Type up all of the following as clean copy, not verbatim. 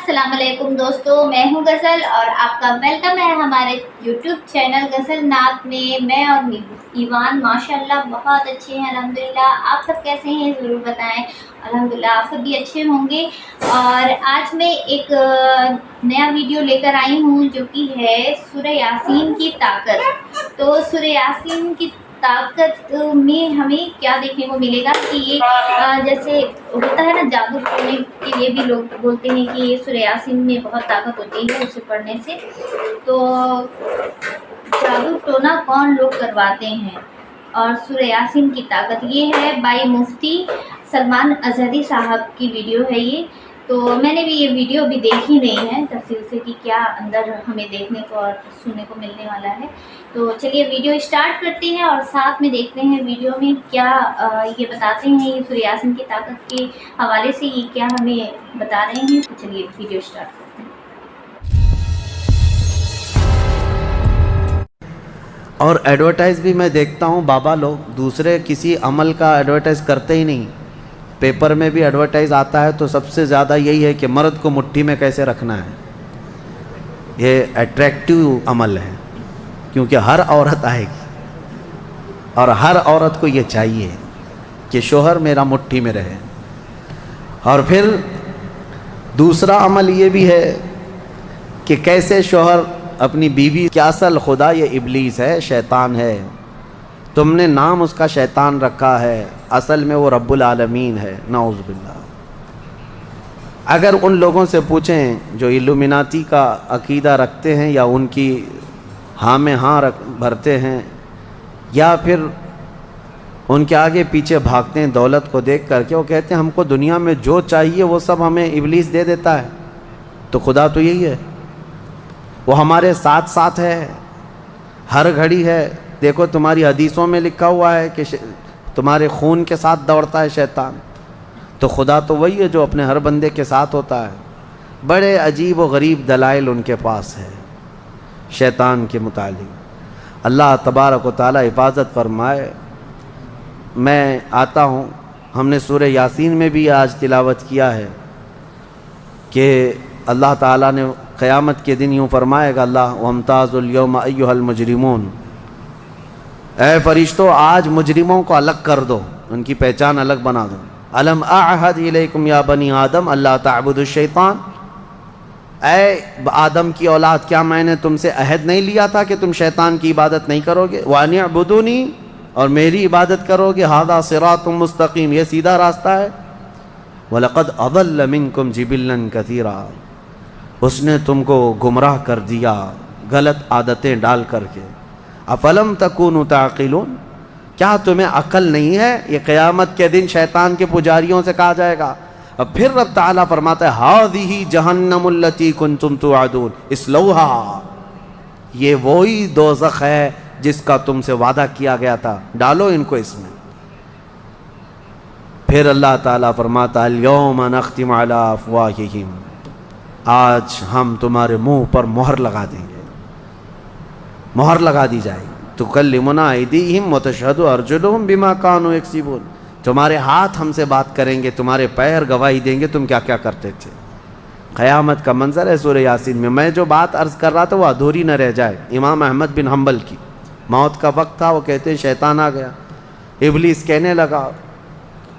السلام علیکم دوستو، میں ہوں غزل اور آپ کا ویلکم ہے ہمارے یوٹیوب چینل غزل نعت میں۔ میں اور ایوان ماشاءاللہ بہت اچھے ہیں الحمدللہ۔ آپ سب کیسے ہیں ضرور بتائیں۔ الحمدللہ آپ سب بھی اچھے ہوں گے۔ اور آج میں ایک نیا ویڈیو لے کر آئی ہوں جو کہ ہے سورہ یاسین کی طاقت۔ تو سورہ یاسین کی طاقت میں ہمیں کیا دیکھنے کو ملے گا کہ یہ جیسے ہوتا ہے نا، جادو ٹونے کے لیے بھی لوگ بولتے ہیں کہ یہ سورہ یاسین میں بہت طاقت ہوتی ہے اسے پڑھنے سے۔ تو جادو ٹونا کون لوگ کرواتے ہیں اور سورہ یاسین کی طاقت، یہ ہے بائی مفتی سلمان اظہری صاحب کی ویڈیو ہے یہ۔ تو میں نے بھی یہ ویڈیو ابھی دیکھی نہیں ہے تفصیل سے کہ کیا اندر ہمیں دیکھنے کو اور سننے کو ملنے والا ہے۔ تو چلیے ویڈیو اسٹارٹ کرتے ہیں اور ساتھ میں دیکھتے ہیں ویڈیو میں کیا یہ بتاتے ہیں، یہ سورہ یاسین کی طاقت کے حوالے سے یہ کیا ہمیں بتا رہے ہیں۔ تو چلیے ویڈیو اسٹارٹ کرتے ہیں۔ اور ایڈورٹائز بھی میں دیکھتا ہوں، بابا لوگ دوسرے کسی عمل کا ایڈورٹائز کرتے ہی نہیں۔ پیپر میں بھی ایڈورٹائز آتا ہے تو سب سے زیادہ یہی ہے کہ مرد کو مٹھی میں کیسے رکھنا ہے۔ یہ اٹریکٹیو عمل ہے کیونکہ ہر عورت آئے گی اور ہر عورت کو یہ چاہیے کہ شوہر میرا مٹھی میں رہے۔ اور پھر دوسرا عمل یہ بھی ہے کہ کیسے شوہر اپنی بیوی کی اصل خدا یہ ابلیس ہے، شیطان ہے، تم نے نام اس کا شیطان رکھا ہے، اصل میں وہ رب العالمین ہے، نعوذ باللہ۔ اگر ان لوگوں سے پوچھیں جو الومناتی کا عقیدہ رکھتے ہیں یا ان کی ہاں میں ہاں بھرتے ہیں یا پھر ان کے آگے پیچھے بھاگتے ہیں دولت کو دیکھ کر کے، وہ کہتے ہیں ہم کو دنیا میں جو چاہیے وہ سب ہمیں ابلیس دے دیتا ہے۔ تو خدا تو یہی ہے، وہ ہمارے ساتھ ساتھ ہے، ہر گھڑی ہے۔ دیکھو تمہاری حدیثوں میں لکھا ہوا ہے کہ تمہارے خون کے ساتھ دوڑتا ہے شیطان۔ تو خدا تو وہی ہے جو اپنے ہر بندے کے ساتھ ہوتا ہے۔ بڑے عجیب و غریب دلائل ان کے پاس ہے شیطان کے متعلق۔ اللہ تبارک و تعالی حفاظت فرمائے۔ میں آتا ہوں، ہم نے سورہ یاسین میں بھی آج تلاوت کیا ہے کہ اللہ تعالیٰ نے قیامت کے دن یوں فرمائے گا اللہ وَامْتَازُوا الْيَوْمَ أَيُّهَا الْمُجْرِمُونَ، اے فرشتوں آج مجرموں کو الگ کر دو، ان کی پہچان الگ بنا دو۔ أَلَمْ أَعْهَدْ إِلَيْكُمْ يَا بَنِي آدَمَ أَلَّا تَعْبُدُوا الشَّيْطَانَ، اے آدم کی اولاد کیا میں نے تم سے عہد نہیں لیا تھا کہ تم شیطان کی عبادت نہیں کرو گے؟ وَأَنِ اعْبُدُونِي، اور میری عبادت کرو گے۔ هَذَا صِرَاطٌ مُسْتَقِيمٌ، یہ سیدھا راستہ ہے۔ وَلَقَدْ أَضَلَّ مِنْكُمْ جِبِلًّا كَثِيرًا، اس نے تم کو گمراہ کر دیا غلط عادتیں ڈال کر کے۔ افلم تکونوا تعقلون، کیا تمہیں عقل نہیں ہے؟ یہ قیامت کے دن شیطان کے پجاریوں سے کہا جائے گا۔ اب پھر رب تعالیٰ فرماتا ہے ہذہ جہنم التی کنتم توعدون اصلوہا، یہ وہی دوزخ ہے جس کا تم سے وعدہ کیا گیا تھا، ڈالو ان کو اس میں۔ پھر اللہ تعالیٰ فرماتا ہے الیوم نختم علی افواہہم، آج ہم تمہارے منہ پر مہر لگا دیں گے، مہر لگا دی جائے گی۔ تکلمنا ایدیہم وتشہد ارجلہم بما کانوا یکسبون، تمہارے ہاتھ ہم سے بات کریں گے، تمہارے پیر گواہی دیں گے تم کیا کیا کرتے تھے۔ قیامت کا منظر ہے سورہ یاسین میں۔ میں جو بات عرض کر رہا تھا وہ ادھوری نہ رہ جائے۔ امام احمد بن حنبل کی موت کا وقت تھا، وہ کہتے ہیں شیطان آ گیا، ابلیس کہنے لگا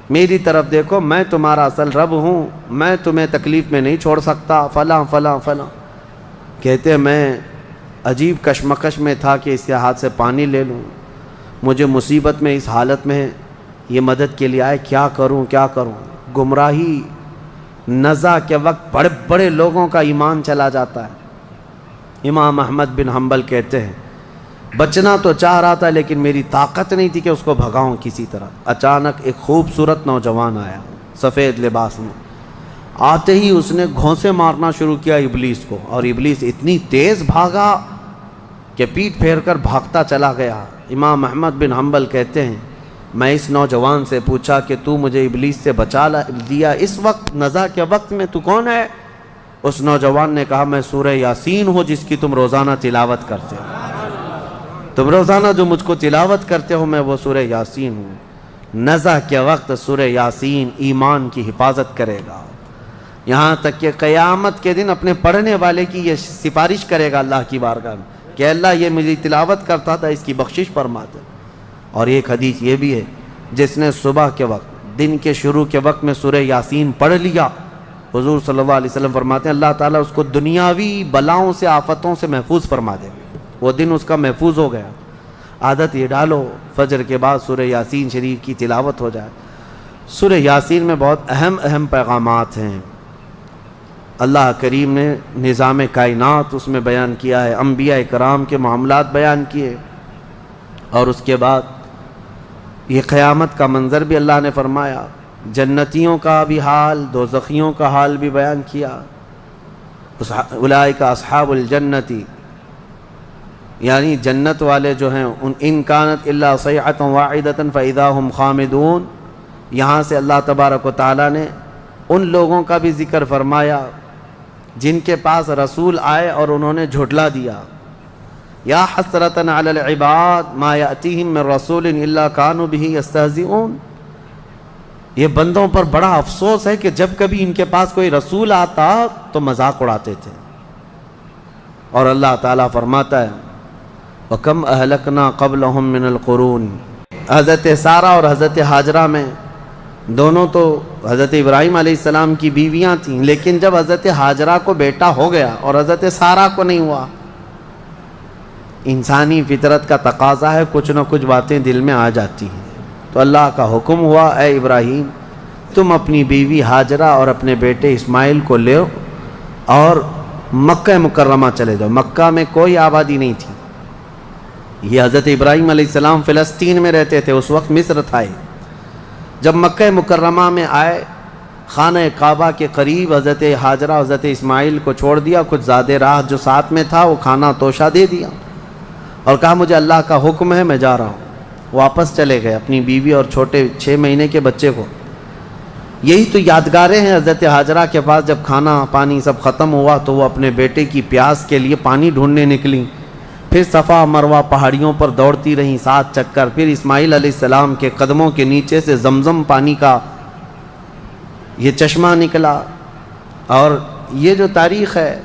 میری طرف دیکھو، میں تمہارا اصل رب ہوں، میں تمہیں تکلیف میں نہیں چھوڑ سکتا، فلاں فلاں فلاں۔ کہتے ہیں میں عجیب کشمکش میں تھا کہ اس کے ہاتھ سے پانی لے لوں، مجھے مصیبت میں اس حالت میں یہ مدد کے لیے آئے، کیا کروں کیا کروں۔ گمراہی نزع کے وقت بڑے بڑے لوگوں کا ایمان چلا جاتا ہے۔ امام احمد بن حنبل کہتے ہیں بچنا تو چاہ رہا تھا لیکن میری طاقت نہیں تھی کہ اس کو بھگاؤں کسی طرح۔ اچانک ایک خوبصورت نوجوان آیا سفید لباس میں، آتے ہی اس نے گھونسے مارنا شروع کیا ابلیس کو، اور ابلیس اتنی تیز بھاگا کہ پیٹ پھیر کر بھاگتا چلا گیا۔ امام احمد بن حنبل کہتے ہیں میں اس نوجوان سے پوچھا کہ تو مجھے ابلیس سے بچا دیا اس وقت نزع کے وقت میں، تو کون ہے؟ اس نوجوان نے کہا میں سورہ یاسین ہوں جس کی تم روزانہ تلاوت کرتے ہو، تم روزانہ جو مجھ کو تلاوت کرتے ہو میں وہ سورہ یاسین ہوں۔ نزع کے وقت سورہ یاسین ایمان کی حفاظت کرے گا، یہاں تک کہ قیامت کے دن اپنے پڑھنے والے کی یہ سفارش کرے گا اللہ کی بارگاہ میں کہ اللہ یہ میری تلاوت کرتا تھا، اس کی بخشش فرما دے۔ اور ایک حدیث یہ بھی ہے، جس نے صبح کے وقت دن کے شروع کے وقت میں سورہ یاسین پڑھ لیا، حضور صلی اللہ علیہ وسلم فرماتے ہیں اللہ تعالیٰ اس کو دنیاوی بلاؤں سے، آفتوں سے محفوظ فرما دے، وہ دن اس کا محفوظ ہو گیا۔ عادت یہ ڈالو فجر کے بعد سورہ یاسین شریف کی تلاوت ہو جائے۔ سورہ یاسین میں بہت اہم پیغامات ہیں، اللہ کریم نے نظام کائنات اس میں بیان کیا ہے، انبیاء کرام کے معاملات بیان کیے، اور اس کے بعد یہ قیامت کا منظر بھی اللہ نے فرمایا، جنتیوں کا بھی حال، دوزخیوں کا حال بھی بیان کیا۔ اولئک اصحاب الجنتی، یعنی جنت والے جو ہیں، ان کانت الا صیحۃ واحدۃ فاذا هم خامدون، یہاں سے اللہ تبارک و تعالیٰ نے ان لوگوں کا بھی ذکر فرمایا جن کے پاس رسول آئے اور انہوں نے جھٹلا دیا۔ یا حسرۃ علی العباد ما یأتیہم من رسول الا کانوا بہ یستہزئون، یہ بندوں پر بڑا افسوس ہے کہ جب کبھی ان کے پاس کوئی رسول آتا تو مذاق اڑاتے تھے۔ اور اللہ تعالیٰ فرماتا ہے وَكَمْ أَهْلَكْنَا قَبْلَهُمْ مِنَ الْقُرُونِ، حضرت سارہ اور حضرت ہاجرہ میں دونوں تو حضرت ابراہیم علیہ السلام کی بیویاں تھیں، لیکن جب حضرت ہاجرہ کو بیٹا ہو گیا اور حضرت سارہ کو نہیں ہوا، انسانی فطرت کا تقاضا ہے کچھ نہ کچھ باتیں دل میں آ جاتی ہیں، تو اللہ کا حکم ہوا اے ابراہیم تم اپنی بیوی ہاجرہ اور اپنے بیٹے اسماعیل کو لے اور مکہ مکرمہ چلے جاؤ۔ مکہ میں کوئی آبادی نہیں تھی، یہ حضرت ابراہیم علیہ السلام فلسطین میں رہتے تھے، اس وقت مصر تھا۔ جب مکہ مکرمہ میں آئے، خانہ کعبہ کے قریب حضرت ہاجرہ حضرت اسماعیل کو چھوڑ دیا، کچھ زیادہ راہ جو ساتھ میں تھا وہ کھانا توشہ دے دیا اور کہا مجھے اللہ کا حکم ہے میں جا رہا ہوں۔ واپس چلے گئے اپنی بیوی اور چھوٹے 6 مہینے کے بچے کو۔ یہی تو یادگاریں ہیں حضرت ہاجرہ کے پاس، جب کھانا پانی سب ختم ہوا تو وہ اپنے بیٹے کی پیاس کے لیے پانی ڈھونڈنے نکلیں، پھر صفا مروہ پہاڑیوں پر دوڑتی رہیں 7 چکر، پھر اسماعیل علیہ السلام کے قدموں کے نیچے سے زمزم پانی کا یہ چشمہ نکلا، اور یہ جو تاریخ ہے۔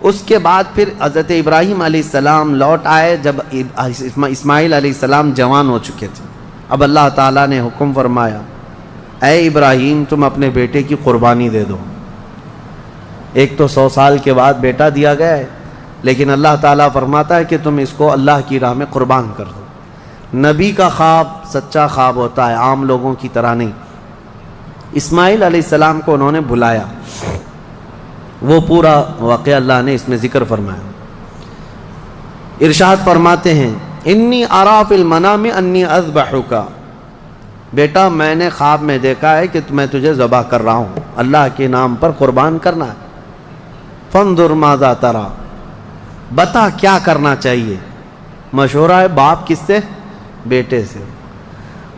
اس کے بعد پھر حضرت ابراہیم علیہ السلام لوٹ آئے جب اسماعیل علیہ السلام جوان ہو چکے تھے۔ اب اللہ تعالیٰ نے حکم فرمایا اے ابراہیم تم اپنے بیٹے کی قربانی دے دو۔ ایک تو 100 سال کے بعد بیٹا دیا گیا ہے، لیکن اللہ تعالیٰ فرماتا ہے کہ تم اس کو اللہ کی راہ میں قربان کر دو۔ نبی کا خواب سچا خواب ہوتا ہے، عام لوگوں کی طرح نہیں۔ اسماعیل علیہ السلام کو انہوں نے بلایا، وہ پورا واقعہ اللہ نے اس میں ذکر فرمایا۔ ارشاد فرماتے ہیں انی اری فی المنام انی اذبحک، بیٹا میں نے خواب میں دیکھا ہے کہ میں تجھے ذبح کر رہا ہوں، اللہ کے نام پر قربان کرنا ہے۔ فانظر ماذا تری، بتا کیا کرنا چاہیے۔ مشورہ ہے باپ کس سے؟ بیٹے سے۔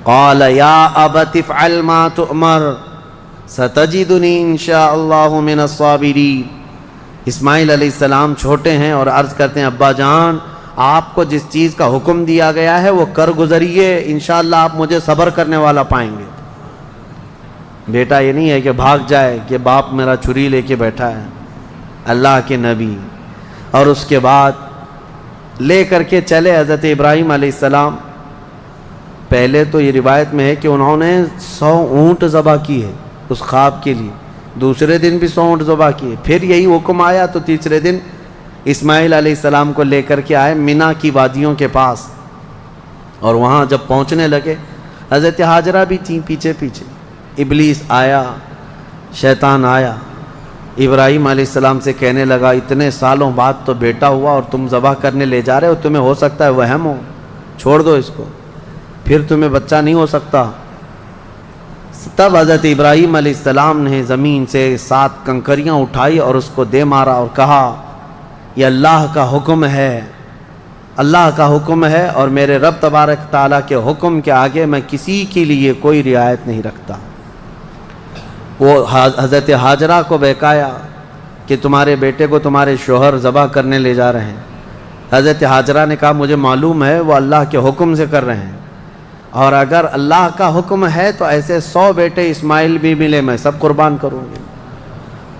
قال یا ابت افعل ما تؤمر ستجدنی انشاء اللہ من الصابرین۔ اسماعیل علیہ السلام چھوٹے ہیں اور عرض کرتے ہیں ابا جان آپ کو جس چیز کا حکم دیا گیا ہے وہ کر گزریے، انشاءاللہ آپ مجھے صبر کرنے والا پائیں گے۔ بیٹا یہ نہیں ہے کہ بھاگ جائے کہ باپ میرا چھری لے کے بیٹھا ہے، اللہ کے نبی۔ اور اس کے بعد لے کر کے چلے حضرت ابراہیم علیہ السلام۔ پہلے تو یہ روایت میں ہے کہ انہوں نے 100 اونٹ ذبح کی ہے اس خواب کے لیے، دوسرے دن بھی 100 اونٹ ذبح کیے، پھر یہی حکم آیا تو تیسرے دن اسماعیل علیہ السلام کو لے کر کے آئے مینا کی وادیوں کے پاس، اور وہاں جب پہنچنے لگے حضرت ہاجرہ بھی تھیں پیچھے پیچھے۔ ابلیس آیا، شیطان آیا، ابراہیم علیہ السلام سے کہنے لگا اتنے سالوں بعد تو بیٹا ہوا اور تم ذبح کرنے لے جا رہے ہو، تمہیں ہو سکتا ہے وہم ہو، چھوڑ دو اس کو، پھر تمہیں بچہ نہیں ہو سکتا۔ تب حضرت ابراہیم علیہ السلام نے زمین سے 7 کنکریاں اٹھائی اور اس کو دے مارا اور کہا یہ اللہ کا حکم ہے، اللہ کا حکم ہے، اور میرے رب تبارک تعالیٰ کے حکم کے آگے میں کسی کے لیے کوئی رعایت نہیں رکھتا۔ وہ حضرت ہاجرہ کو بہکایا کہ تمہارے بیٹے کو تمہارے شوہر ذبح کرنے لے جا رہے ہیں۔ حضرت ہاجرہ نے کہا مجھے معلوم ہے وہ اللہ کے حکم سے کر رہے ہیں، اور اگر اللہ کا حکم ہے تو ایسے 100 بیٹے اسماعیل بھی ملے میں سب قربان کروں گی۔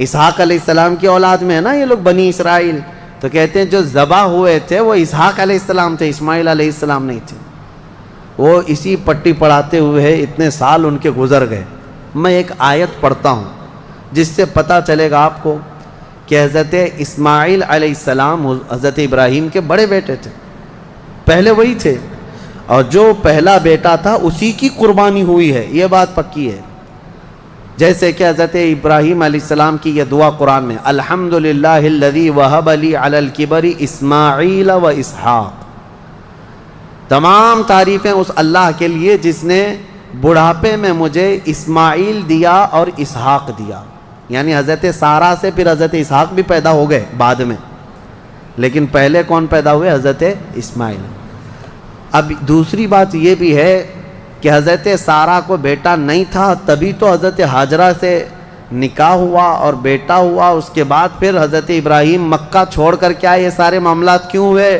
اسحاق علیہ السلام کی اولاد میں ہے نا یہ لوگ بنی اسرائیل، تو کہتے ہیں جو ذبح ہوئے تھے وہ اسحاق علیہ السلام تھے، اسماعیل علیہ السلام نہیں تھے۔ وہ اسی پٹی پڑھاتے ہوئے اتنے سال ان کے گزر گئے۔ میں ایک آیت پڑھتا ہوں جس سے پتہ چلے گا آپ کو کہ حضرت اسماعیل علیہ السلام حضرت ابراہیم کے بڑے بیٹے تھے، پہلے وہی تھے، اور جو پہلا بیٹا تھا اسی کی قربانی ہوئی ہے، یہ بات پکی ہے۔ جیسے کہ حضرت ابراہیم علیہ السلام کی یہ دعا قرآن میں، الحمدللہ الذی وہب لی علی الکبر اسماعیل و اسحاق، تمام تعریفیں اس اللہ کے لیے جس نے بڑھاپے میں مجھے اسماعیل دیا اور اسحاق دیا، یعنی حضرت سارہ سے پھر حضرت اسحاق بھی پیدا ہو گئے بعد میں، لیکن پہلے کون پیدا ہوئے؟ حضرت اسماعیل۔ اب دوسری بات یہ بھی ہے کہ حضرت سارہ کو بیٹا نہیں تھا، تبھی تو حضرت ہاجرہ سے نکاح ہوا اور بیٹا ہوا، اس کے بعد پھر حضرت ابراہیم مکہ چھوڑ کر کے آئے۔ یہ سارے معاملات کیوں ہوئے؟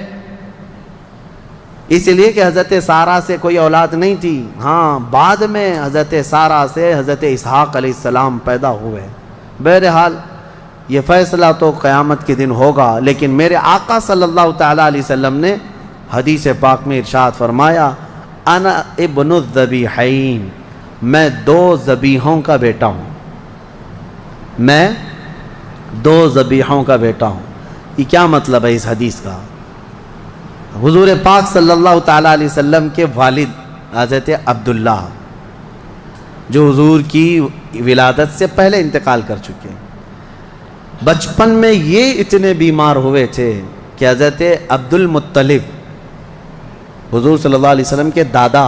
اس لیے کہ حضرت سارہ سے کوئی اولاد نہیں تھی، ہاں بعد میں حضرت سارہ سے حضرت اسحاق علیہ السلام پیدا ہوئے۔ بہرحال یہ فیصلہ تو قیامت کے دن ہوگا، لیکن میرے آقا صلی اللہ تعالیٰ علیہ وسلم نے حدیث پاک میں ارشاد فرمایا، انا ابن الذبیحین، میں دو ذبیحوں کا بیٹا ہوں، میں دو ذبیحوں کا بیٹا ہوں۔ یہ کیا مطلب ہے اس حدیث کا؟ حضور پاک صلی اللہ تعالیٰ علیہ وسلم کے والد حضرت عبداللہ جو حضور کی ولادت سے پہلے انتقال کر چکے، بچپن میں یہ اتنے بیمار ہوئے تھے کہ حضرت عبد المطلب حضور صلی اللہ علیہ وسلم کے دادا،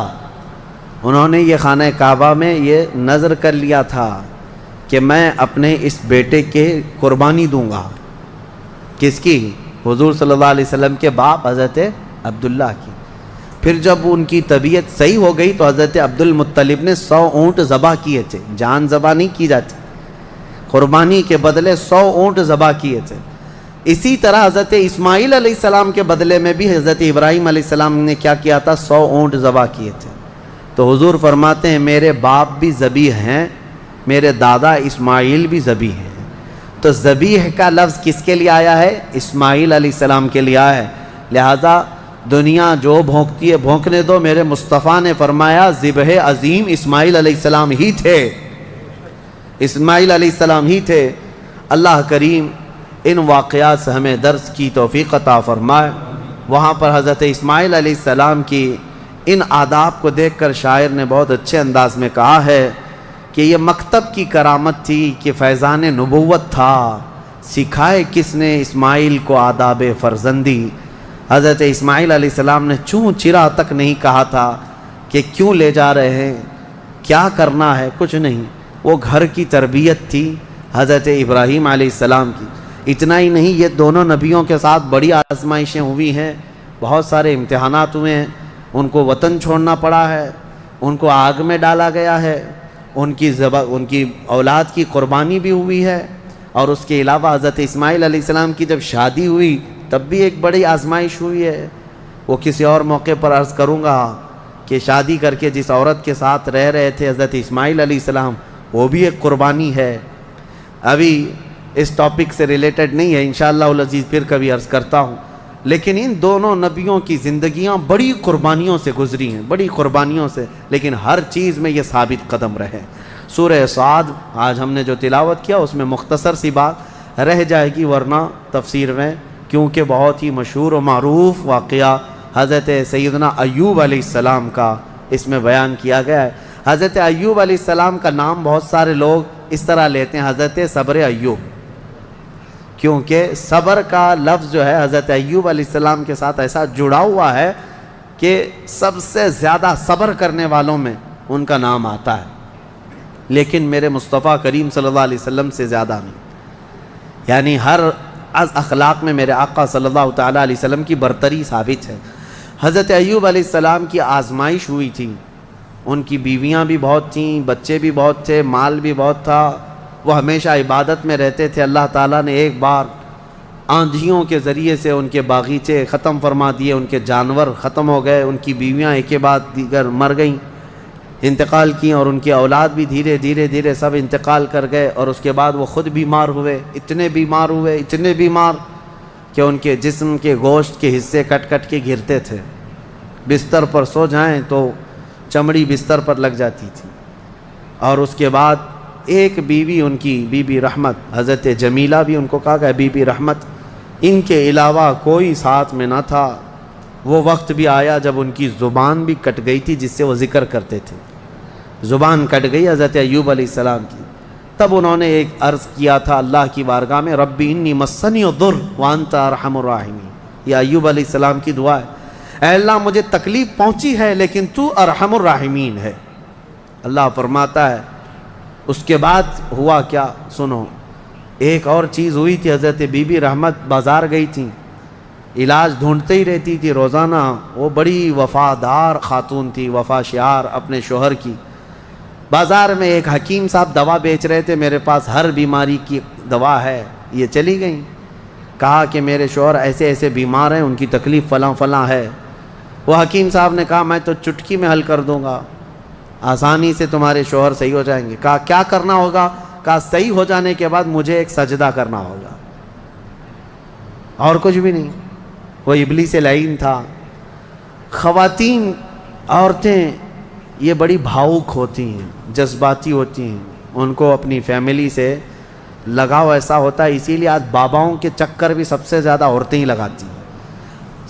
انہوں نے یہ خانہ کعبہ میں یہ نذر کر لیا تھا کہ میں اپنے اس بیٹے کے قربانی دوں گا۔ کس کی؟ حضور صلی اللہ علیہ وسلم کے باپ حضرت عبداللہ کی۔ پھر جب ان کی طبیعت صحیح ہو گئی تو حضرت عبد المطلب نے 100 اونٹ ذبح کیے تھے، جان ذبح نہیں کی جاتی، قربانی کے بدلے 100 اونٹ ذبح کیے تھے۔ اسی طرح حضرت اسماعیل علیہ السلام کے بدلے میں بھی حضرت ابراہیم علیہ السلام نے کیا کیا تھا؟ 100 اونٹ ذبح کیے تھے۔ تو حضور فرماتے ہیں میرے باپ بھی ذبیح ہیں، میرے دادا اسماعیل بھی ذبیح ہیں۔ تو ذبیح کا لفظ کس کے لیے آیا ہے؟ اسماعیل علیہ السلام کے لیے آیا ہے۔ لہذا دنیا جو بھونکتی ہے بھونکنے دو، میرے مصطفیٰ نے فرمایا ذبح عظیم اسماعیل علیہ السلام ہی تھے، اسماعیل علیہ السلام ہی تھے۔ اللہ کریم ان واقعات سے ہمیں درس کی توفیق عطا فرمائے۔ وہاں پر حضرت اسماعیل علیہ السلام کی ان آداب کو دیکھ کر شاعر نے بہت اچھے انداز میں کہا ہے کہ یہ مکتب کی کرامت تھی کہ فیضان نبوت تھا، سکھائے کس نے اسماعیل کو آداب فرزندی۔ حضرت اسماعیل علیہ السلام نے چوں چرا تک نہیں کہا تھا کہ کیوں لے جا رہے ہیں، کیا کرنا ہے، کچھ نہیں۔ وہ گھر کی تربیت تھی حضرت ابراہیم علیہ السلام کی۔ اتنا ہی نہیں، یہ دونوں نبیوں کے ساتھ بڑی آزمائشیں ہوئی ہیں، بہت سارے امتحانات ہوئے ہیں، ان کو وطن چھوڑنا پڑا ہے، ان کو آگ میں ڈالا گیا ہے، ان کی اولاد کی قربانی بھی ہوئی ہے، اور اس کے علاوہ حضرت اسماعیل علیہ السلام کی جب شادی ہوئی تب بھی ایک بڑی آزمائش ہوئی ہے۔ وہ کسی اور موقع پر عرض کروں گا کہ شادی کر کے جس عورت کے ساتھ رہ رہے تھے حضرت اسماعیل علیہ السلام، وہ بھی ایک قربانی ہے۔ ابھی اس ٹاپک سے ریلیٹڈ نہیں ہے، انشاءاللہ العزیز پھر کبھی عرض کرتا ہوں، لیکن ان دونوں نبیوں کی زندگیاں بڑی قربانیوں سے گزری ہیں، بڑی قربانیوں سے، لیکن ہر چیز میں یہ ثابت قدم رہے۔ سورہ صاد آج ہم نے جو تلاوت کیا اس میں مختصر سی بات رہ جائے گی، ورنہ تفسیر میں کیونکہ بہت ہی مشہور و معروف واقعہ حضرت سیدنا ایوب علیہ السلام کا اس میں بیان کیا گیا ہے۔ حضرت ایوب علیہ السلام کا نام بہت سارے لوگ اس طرح لیتے ہیں، حضرت صبر ایوب، کیونکہ صبر کا لفظ جو ہے حضرت ایوب علیہ السلام کے ساتھ ایسا جڑا ہوا ہے کہ سب سے زیادہ صبر کرنے والوں میں ان کا نام آتا ہے، لیکن میرے مصطفیٰ کریم صلی اللہ علیہ وسلم سے زیادہ نہیں۔ یعنی ہر از اخلاق میں میرے آقا صلی اللہ تعالیٰ علیہ وسلم کی برتری ثابت ہے۔ حضرت ایوب علیہ السلام کی آزمائش ہوئی تھی، ان کی بیویاں بھی بہت تھیں، بچے بھی بہت تھے، مال بھی بہت تھا، وہ ہمیشہ عبادت میں رہتے تھے۔ اللہ تعالیٰ نے ایک بار آندھیوں کے ذریعے سے ان کے باغیچے ختم فرما دیے، ان کے جانور ختم ہو گئے، ان کی بیویاں ایک کے بعد دیگر مر گئیں۔ انتقال کی اور ان کی اولاد بھی دھیرے دھیرے سب انتقال کر گئے، اور اس کے بعد وہ خود بیمار ہوئے، اتنے بیمار کہ ان کے جسم کے گوشت کے حصے کٹ کے گرتے تھے، بستر پر سو جائیں تو چمڑی بستر پر لگ جاتی تھی۔ اور اس کے بعد ایک بیوی ان کی بی بی رحمت، حضرت جمیلہ بھی ان کو کہا کہ بی بی رحمت، ان کے علاوہ کوئی ساتھ میں نہ تھا۔ وہ وقت بھی آیا جب ان کی زبان بھی کٹ گئی تھی جس سے وہ ذکر کرتے تھے، زبان کٹ گئی حضرت ایوب علیہ السلام کی۔ تب انہوں نے ایک عرض کیا تھا اللہ کی بارگاہ میں، ربی انی مسنی الضر وانت ارحم الراحمین۔ یہ ایوب علیہ السلام کی دعا ہے، اے اللہ مجھے تکلیف پہنچی ہے لیکن تو ارحم الراحمین ہے۔ اللہ فرماتا ہے اس کے بعد ہوا کیا سنو، ایک اور چیز ہوئی تھی۔ حضرت بی بی رحمت بازار گئی تھیں، علاج ڈھونڈتے ہی رہتی تھی روزانہ۔ وہ بڑی وفادار خاتون تھی، وفا شعار اپنے شوہر کی۔ بازار میں ایک حکیم صاحب دوا بیچ رہے تھے، میرے پاس ہر بیماری کی دوا ہے۔ یہ چلی گئیں، کہا کہ میرے شوہر ایسے بیمار ہیں، ان کی تکلیف فلاں ہے۔ وہ حکیم صاحب نے کہا میں تو چٹکی میں حل کر دوں گا، آسانی سے تمہارے شوہر صحیح ہو جائیں گے۔ کہا کیا کرنا ہوگا؟ کہا صحیح ہو جانے کے بعد مجھے ایک سجدہ کرنا ہوگا، اور کچھ بھی نہیں۔ وہ ابلیس لعین تھا۔ خواتین، عورتیں یہ بڑی بھاؤک ہوتی ہیں، جذباتی ہوتی ہیں، ان کو اپنی فیملی سے لگاؤ ایسا ہوتا ہے، اسی لیے آج باباؤں کے چکر بھی سب سے زیادہ عورتیں ہی لگاتی ہیں۔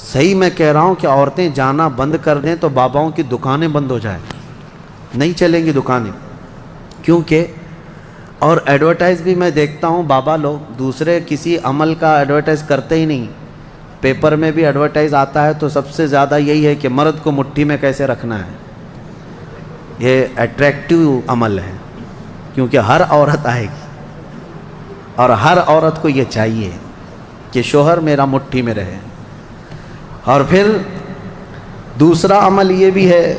صحیح میں کہہ رہا ہوں کہ عورتیں جانا بند کر دیں تو باباؤں کی دکانیں بند ہو جائیں، نہیں چلیں گی دکانیں، کیونکہ اور ایڈورٹائز بھی میں دیکھتا ہوں بابا لوگ دوسرے کسی عمل کا ایڈورٹائز کرتے ہی نہیں، پیپر میں بھی ایڈورٹائز آتا ہے تو سب سے زیادہ یہی ہے کہ مرد کو مٹھی میں کیسے رکھنا ہے۔ یہ اٹریکٹیو عمل ہے، کیونکہ ہر عورت آئے گی اور ہر عورت کو یہ چاہیے کہ شوہر میرا مٹھی میں رہے۔ اور پھر دوسرا عمل یہ بھی ہے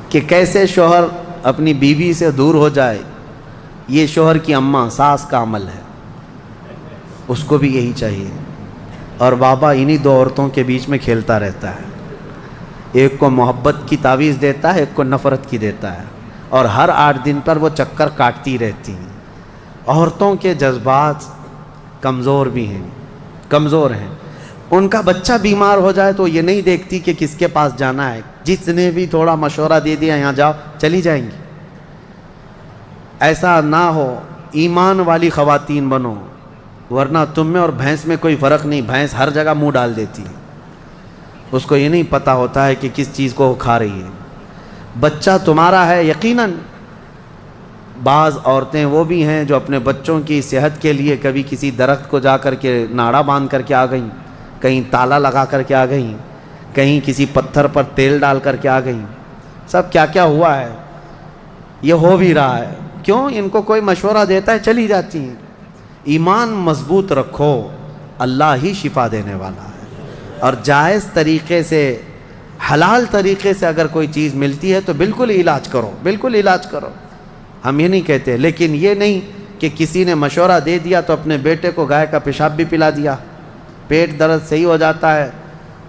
کہ کیسے شوہر اپنی بیوی سے دور ہو جائے، یہ شوہر کی اماں ساس کا عمل ہے، اس کو بھی یہی چاہیے۔ اور بابا انہی دو عورتوں کے بیچ میں کھیلتا رہتا ہے، ایک کو محبت کی تعویذ دیتا ہے، ایک کو نفرت کی دیتا ہے، اور ہر 8 دن پر وہ چکر کاٹتی رہتی ہیں۔ عورتوں کے جذبات کمزور بھی ہیں، کمزور ہیں۔ ان کا بچہ بیمار ہو جائے تو یہ نہیں دیکھتی کہ کس کے پاس جانا ہے، جس نے بھی تھوڑا مشورہ دے دیا یہاں جاؤ، چلی جائیں گی۔ ایسا نہ ہو، ایمان والی خواتین بنو، ورنہ تم میں اور بھینس میں کوئی فرق نہیں، بھینس ہر جگہ منہ ڈال دیتی ہے، اس کو یہ نہیں پتہ ہوتا ہے کہ کس چیز کو وہ کھا رہی ہے۔ بچہ تمہارا ہے یقیناً۔ بعض عورتیں وہ بھی ہیں جو اپنے بچوں کی صحت کے لیے کبھی کسی درخت کو جا کر کے ناڑا باندھ کر کے آ گئیں، کہیں تالا لگا کر کے آ گئیں، کہیں کسی پتھر پر تیل ڈال کر کے آ گئیں، سب کیا کیا ہوا ہے، یہ ہو بھی رہا ہے۔ کیوں؟ ان کو کوئی مشورہ دیتا ہے چلی جاتی ہیں۔ ایمان مضبوط رکھو، اللہ ہی شفا دینے والا ہے، اور جائز طریقے سے، حلال طریقے سے اگر کوئی چیز ملتی ہے تو بالکل علاج کرو، بالکل علاج کرو، ہم یہ نہیں کہتے، لیکن یہ نہیں کہ کسی نے مشورہ دے دیا تو اپنے بیٹے کو گائے کا پیشاب بھی پلا دیا، پیٹ درد صحیح ہو جاتا ہے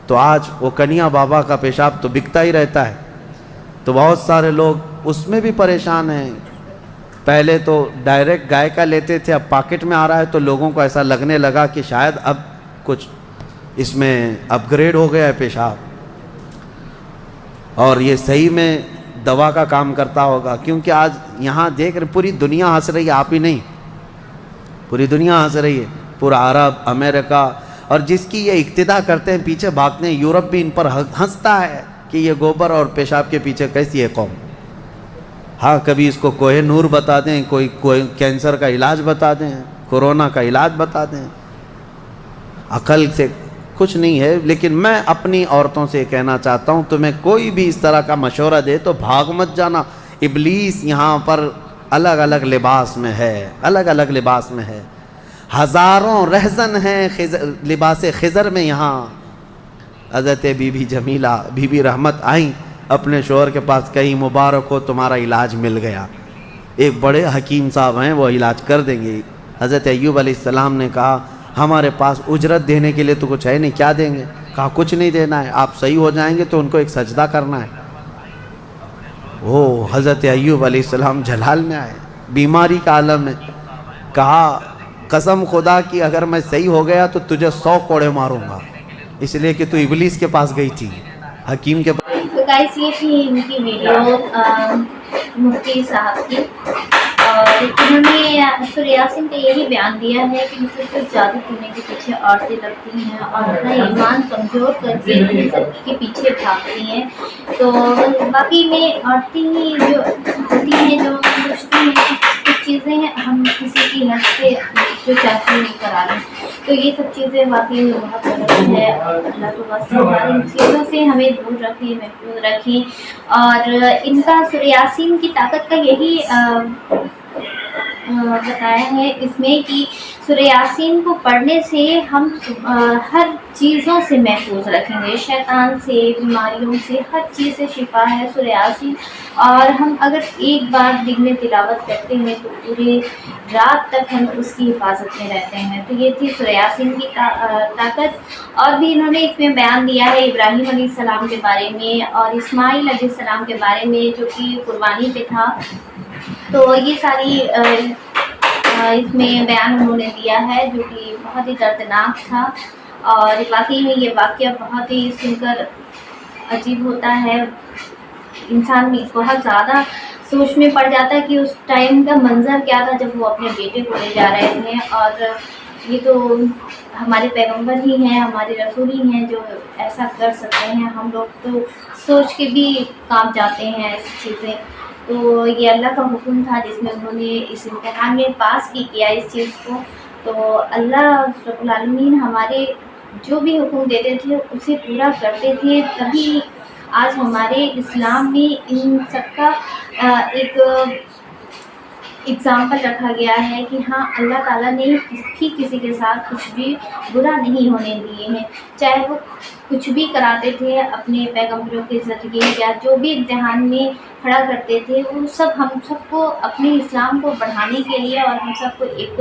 تو آج وہ کنیا بابا کا پیشاب تو بکتا ہی رہتا ہے، تو بہت سارے لوگ اس میں بھی پریشان ہیں۔ پہلے تو ڈائریکٹ گائے کا لیتے تھے، اب پاکٹ میں آ رہا ہے تو لوگوں کو ایسا لگنے لگا کہ شاید اب کچھ اس میں اپ گریڈ ہو گیا ہے پیشاب، اور یہ صحیح میں دوا کا کام کرتا ہوگا، کیونکہ آج یہاں دیکھ رہے پوری دنیا ہنس رہی ہے، آپ ہی نہیں، پوری دنیا ہنس رہی ہے، پورا عرب، امریکہ، اور جس کی یہ اقتدا کرتے ہیں پیچھے بھاگتے ہیں، یورپ بھی ان پر ہنستا ہے کہ یہ گوبر اور پیشاب کے پیچھے کیسی ہے قوم۔ ہاں کبھی اس کو کوہ نور بتا دیں، کوئی کینسر کا علاج بتا دیں، کورونا کا علاج بتا دیں، عقل سے کچھ نہیں ہے۔ لیکن میں اپنی عورتوں سے کہنا چاہتا ہوں، تمہیں کوئی بھی اس طرح کا مشورہ دے تو بھاگ مت جانا، ابلیس یہاں پر الگ الگ لباس میں ہے، الگ الگ لباس میں ہے، ہزاروں رہزن ہیں لباس خضر میں۔ یہاں حضرت بی بی جمیلہ، بی بی رحمت آئیں اپنے شوہر کے پاس، کہیں مبارک ہو تمہارا علاج مل گیا، ایک بڑے حکیم صاحب ہیں وہ علاج کر دیں گے۔ حضرت ایوب علیہ السلام نے کہا ہمارے پاس اجرت دینے کے لیے تو کچھ ہے نہیں، کیا دیں گے؟ کہا کچھ نہیں دینا ہے، آپ صحیح ہو جائیں گے تو ان کو ایک سجدہ کرنا ہے۔ وہ حضرت ایوب علیہ السلام جلال میں آئے، بیماری کا عالم میں، کہا قسم خدا کی اگر میں صحیح ہو گیا تو تجھے 100 کوڑے ماروں گا، اس لیے کہ تو ابلیس کے پاس گئی تھی، حکیم کے پاس۔ تو گائس یہ تھی ان کی ویڈیو مفتی صاحب کی، اور انہوں نے سورہ یاسین کا یہی بیان دیا ہے کہ مسلسل جادو ٹونے کے پیچھے عورتیں لگتی ہیں اور اپنا ایمان کمزور کر کے ان سب کے پیچھے بھاگتی ہیں۔ تو باقی میں عورتیں ہی جو ہوتی ہیں جو سوچتی ہیں کہ کچھ چیزیں ہیں ہم کسی کی حد سے جو چاہتے ہیں کرا لیں، تو یہ سب چیزیں واقعی میں بہت غلط ہے، اور اللہ کو بس ہماری ان چیزوں سے ہمیں دور رکھیں، محفوظ رکھیں۔ اور ان کا سورہ یاسین کی طاقت کا یہی بتایا ہے اس میں کہ سورہ یاسین کو پڑھنے سے ہم ہر چیزوں سے محفوظ رکھیں گے، شیطان سے، بیماریوں سے، ہر چیز سے شفا ہے سورہ یاسین۔ اور ہم اگر ایک بار دن میں تلاوت کرتے ہیں تو پورے رات تک ہم اس کی حفاظت میں رہتے ہیں۔ تو یہ تھی سورہ یاسین کی طاقت۔ اور بھی انہوں نے اس میں بیان دیا ہے ابراہیم علیہ السلام کے بارے میں اور اسماعیل علیہ السلام کے بارے میں جو کہ قربانی پہ تھا، تو یہ ساری اس میں بیان انہوں نے دیا ہے جو کہ بہت ہی دردناک تھا۔ اور واقعی میں یہ واقعہ بہت ہی سن کر عجیب ہوتا ہے، انسان بھی بہت زیادہ سوچ میں پڑ جاتا ہے کہ اس ٹائم کا منظر کیا تھا جب وہ اپنے بیٹے کو لے جا رہے تھے۔ اور یہ تو ہمارے پیغمبر ہی ہیں، ہمارے رسول ہی ہیں جو ایسا کر سکتے ہیں، ہم لوگ تو سوچ کے بھی کام جاتے ہیں ایسی چیزیں۔ تو یہ اللہ کا حکم تھا جس میں انہوں نے اس امتحان میں پاس بھی کیا اس چیز کو۔ تو اللہ رب العالمین ہمارے جو بھی حکم دیتے تھے اسے پورا کرتے تھے، تبھی آج ہمارے اسلام میں ان سب کا ایک اگزامپل رکھا گیا ہے کہ ہاں اللہ تعالیٰ نے کسی کے ساتھ کچھ بھی برا نہیں ہونے دیے ہیں، چاہے وہ کچھ بھی کراتے تھے اپنے پیغمبروں کے ذریعے یا جو بھی امتحان میں کھڑا کرتے تھے، وہ سب ہم سب کو اپنے اسلام کو بڑھانے کے لیے اور ہم سب کو ایک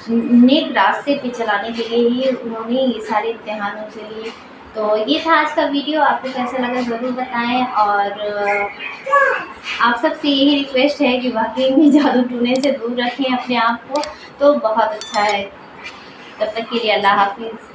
نیک راستے پہ چلانے کے لیے ہی انہوں نے یہ سارے امتحانوں سے لیے۔ تو یہ تھا آج کا ویڈیو، آپ کو کیسا لگا ضرور بتائیں، اور آپ سب سے یہی ریکویسٹ ہے کہ واقعی میں جادو ٹونے سے دور رکھیں اپنے آپ کو، تو بہت اچھا ہے۔ تب تک کے لیے اللہ حافظ۔